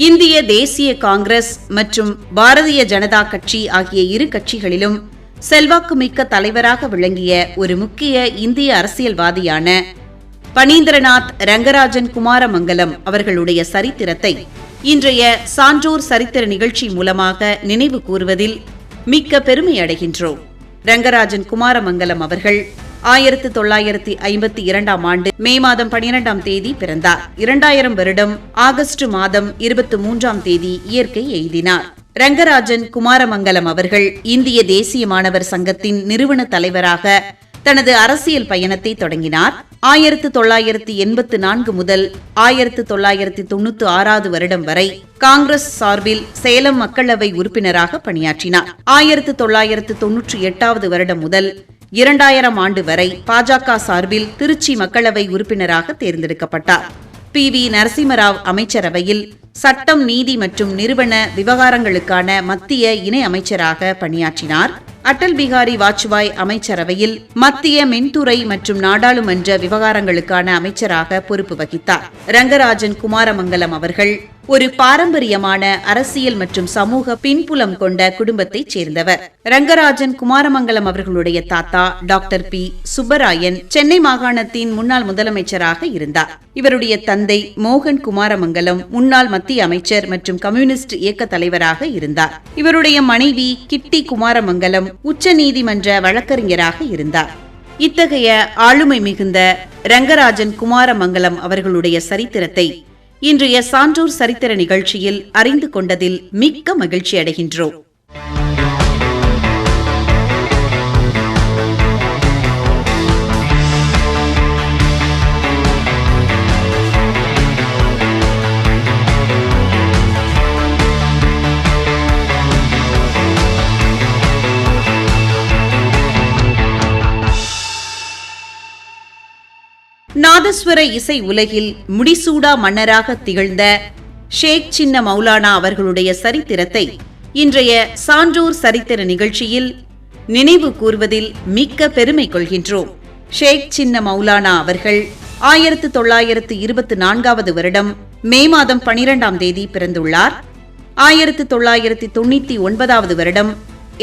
இந்திய தேசிய காங்கிரஸ் மற்றும் பாரதிய ஜனதா கட்சி ஆகிய இரு கட்சிகளிலும் செல்வாக்குமிக்க தலைவராக விளங்கிய ஒரு முக்கிய இந்திய அரசியல்வாதியான பனீந்திரநாத் ரங்கராஜன் குமாரமங்கலம் அவர்களுடைய சரித்திரத்தை இன்றைய சான்றோர் சரித்திர நிகழ்ச்சி மூலமாக நினைவு கூறுவதில் மிக்க பெருமை அடைகின்றோம். ரங்கராஜன் குமாரமங்கலம் அவர்கள் 1952 ஆண்டு மே மாதம் 12ஆம் தேதி பிறந்தார். 2000 வருடம் ஆகஸ்ட் மாதம் 23ஆம் தேதி இயற்கை எய்தினார். ரங்கராஜன் குமாரமங்கலம் அவர்கள் இந்திய தேசிய மாணவர் சங்கத்தின் நிறுவன தலைவராக தனது அரசியல் பயணத்தை தொடங்கினார். 1984 முதல் 1996 வருடம் வரை காங்கிரஸ் சார்பில் சேலம் மக்களவை உறுப்பினராக பணியாற்றினார். 1998 வருடம் முதல் 2000 ஆண்டு வரை பாஜக சார்பில் திருச்சி மக்களவை உறுப்பினராக தேர்ந்தெடுக்கப்பட்டார். PV நரசிம்மராவ் அமைச்சரவையில் சட்டம், நீதி மற்றும் நிறுவன விவகாரங்களுக்கான மத்திய இணை அமைச்சராக பணியாற்றினார். அடல் பிகாரி வாஜ்பாய் அமைச்சரவையில் மத்திய மின்துறை மற்றும் நாடாளுமன்ற விவகாரங்களுக்கான அமைச்சராக பொறுப்பு வகித்தார். ரங்கராஜன் குமாரமங்கலம் அவர்கள் ஒரு பாரம்பரியமான அரசியல் மற்றும் சமூக பின்புலம் கொண்ட குடும்பத்தைச் சேர்ந்தவர். ரங்கராஜன் குமாரமங்கலம் அவர்களுடைய தாத்தா டாக்டர் P. சுப்பராயன் சென்னை மாகாணத்தின் முன்னாள் முதலமைச்சராக இருந்தார். இவருடைய தந்தை மோகன் குமாரமங்கலம் முன்னாள் மத்திய அமைச்சர் மற்றும் கம்யூனிஸ்ட் இயக்க தலைவராக இருந்தார். இவருடைய மனைவி கிட்டி குமாரமங்கலம் உச்ச நீதிமன்ற வழக்கறிஞராக இருந்தார். இத்தகைய ஆளுமை மிகுந்த ரங்கராஜன் குமாரமங்கலம் அவர்களுடைய சரித்திரத்தை இன்றைய சான்றோர் சரித்திர நிகழ்ச்சியில் அறிந்து கொண்டதில் மிக்க மகிழ்ச்சி அடைகின்றோம். நாதஸ்வர இசை உலகில் முடிசூடா மன்னராக திகழ்ந்த ஷேக் சின்ன மௌலானா அவர்களுடைய சரித்திரத்தை இன்றைய சான்றோர் சரித்திர நிகழ்ச்சியில் நினைவு கூர்வதில் மிக்க பெருமை கொள்கின்றோம். ஷேக் சின்ன மௌலானா அவர்கள் 1924 வருடம் மே மாதம் 12ஆம் தேதி பிறந்துள்ளார். 1999 வருடம்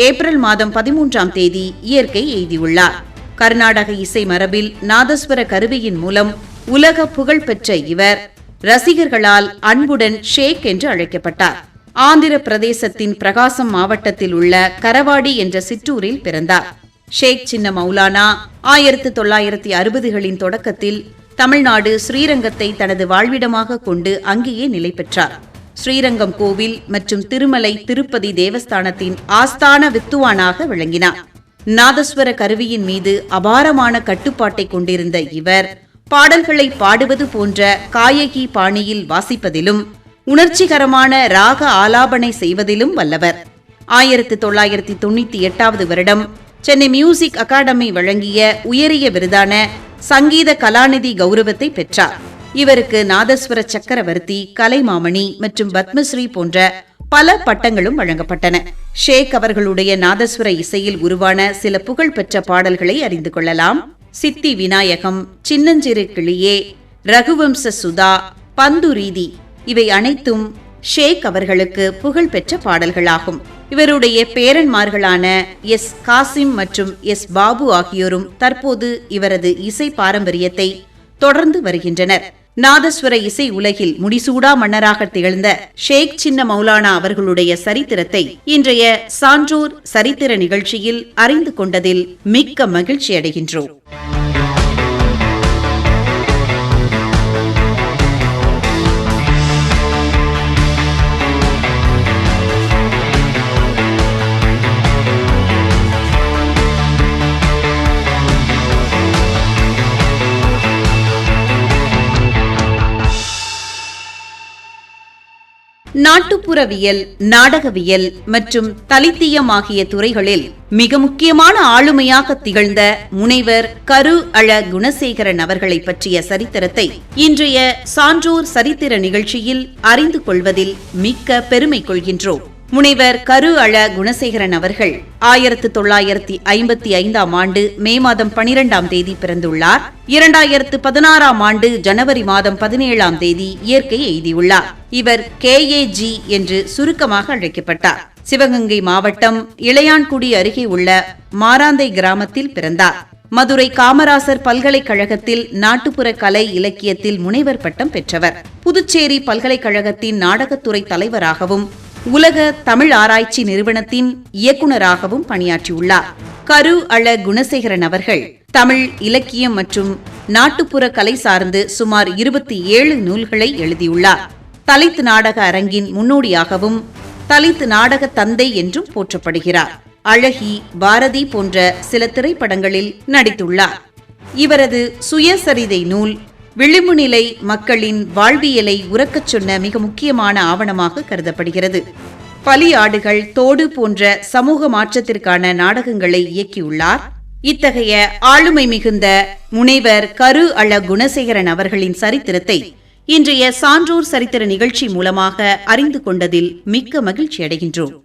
ஏப்ரல் மாதம் 13ஆம் தேதி இயற்கை எய்தியுள்ளார். கர்நாடக இசை மரபில் நாதஸ்வர கருவியின் மூலம் உலக புகழ் பெற்ற இவர் ரசிகர்களால் அன்புடன் ஷேக் என்று அழைக்கப்பட்டார். ஆந்திர பிரதேசத்தின் பிரகாசம் மாவட்டத்தில் உள்ள கரவாடி என்ற சிற்றூரில் பிறந்தார். ஷேக் சின்ன மௌலானா 1960களின் தொடக்கத்தில் தமிழ்நாடு ஸ்ரீரங்கத்தை தனது வாழ்விடமாக கொண்டு அங்கேயே நிலை பெற்றார். ஸ்ரீரங்கம் கோவில் மற்றும் திருமலை திருப்பதி தேவஸ்தானத்தின் ஆஸ்தான வித்துவானாக விளங்கினார். நாதஸ்வர கருவியின் மீது அபாரமான கட்டுப்பாட்டை கொண்டிருந்த இவர் பாடல்களை பாடுவது போன்ற காயகி பாணியில் வாசிப்பதிலும் உணர்ச்சிகரமான ராக ஆலாபனை செய்வதிலும் வல்லவர். 1998 வருடம் சென்னை மியூசிக் அகாடமி வழங்கிய உயரிய விருதான சங்கீத கலாநிதி கௌரவத்தை பெற்றார். இவருக்கு நாதஸ்வர சக்கரவர்த்தி, கலைமாமணி மற்றும் பத்மஸ்ரீ போன்ற பல பட்டங்களும் வழங்கப்பட்டன. ஷேக் அவர்களுடைய நாதஸ்வர இசையில் உருவான சில புகழ்பெற்ற பாடல்களை அறிந்து கொள்ளலாம். சித்தி விநாயகம், சின்னஞ்சிறு கிளியே, ரகுவம்ச சுதா, பந்துரீதி இவை அனைத்தும் ஷேக் அவர்களுக்கு புகழ்பெற்ற பாடல்களாகும். இவருடைய பேரன்மார்களான S. காசிம் மற்றும் S. பாபு ஆகியோரும் தற்போது இவரது இசை பாரம்பரியத்தை தொடர்ந்து வருகின்றனர். நாதஸ்வர இசை உலகில் முடிசூடா மன்னராக திகழ்ந்த ஷேக் சின்ன மௌலானா அவர்களுடைய சரித்திரத்தை இன்றைய சான்றோர் சரித்திர நிகழ்ச்சியில் அறிந்து கொண்டதில் மிக்க மகிழ்ச்சி அடைகின்றோம். நாட்டுப்புறவியல், நாடகவியல் மற்றும் தலித்தியம் ஆகிய துறைகளில் மிக முக்கியமான ஆளுமையாக திகழ்ந்த முனைவர் கரு அழ குணசேகரன் அவர்களை பற்றிய சரித்திரத்தை இன்றைய சான்றோர் சரித்திர நிகழ்ச்சியில் அறிந்து கொள்வதில் மிக்க பெருமை கொள்கின்றோம். முனைவர் கரு அழ குணசேகரன் அவர்கள் 1955ஆம் ஆண்டு மே மாதம் 12ஆம் தேதி பிறந்துள்ளார். 2016ஆம் ஆண்டு ஜனவரி மாதம் 17ஆம் தேதி இயற்கை எய்தியுள்ளார். இவர் KAG என்று சுருக்கமாக அழைக்கப்பட்டார். சிவகங்கை மாவட்டம் இளையான்குடி அருகே உள்ள மாராந்தை கிராமத்தில் பிறந்தார். மதுரை காமராசர் பல்கலைக்கழகத்தில் நாட்டுப்புற கலை இலக்கியத்தில் முனைவர் பட்டம் பெற்றவர். புதுச்சேரி பல்கலைக்கழகத்தின் நாடகத்துறை தலைவராகவும் உலக தமிழ் ஆராய்ச்சி நிறுவனத்தின் இயக்குநராகவும் பணியாற்றியுள்ளார். கரு அழ குணசேகரன் அவர்கள் தமிழ் இலக்கியம் மற்றும் நாட்டுப்புற கலை சார்ந்து சுமார் 27 நூல்களை எழுதியுள்ளார். தலித் நாடக அரங்கின் முன்னோடியாகவும் தலித் நாடக தந்தை என்றும் போற்றப்படுகிறார். அழகி, பாரதி போன்ற சில திரைப்படங்களில் நடித்துள்ளார். இவரது சுயசரிதை நூல் விளிம்பு நிலை மக்களின் வாழ்வியலை உரக்கச் சொன்ன மிக முக்கியமான ஆவணமாக கருதப்படுகிறது. பலி ஆடுகள், தோடு போன்ற சமூக மாற்றத்திற்கான நாடகங்களை இயக்கியுள்ளார். இத்தகைய ஆளுமை மிகுந்த முனைவர் கரு அழ குணசேகரன் அவர்களின் சரித்திரத்தை இன்றைய சான்றோர் சரித்திர நிகழ்ச்சி மூலமாக அறிந்து கொண்டதில் மிக்க மகிழ்ச்சி அடைகின்றோம்.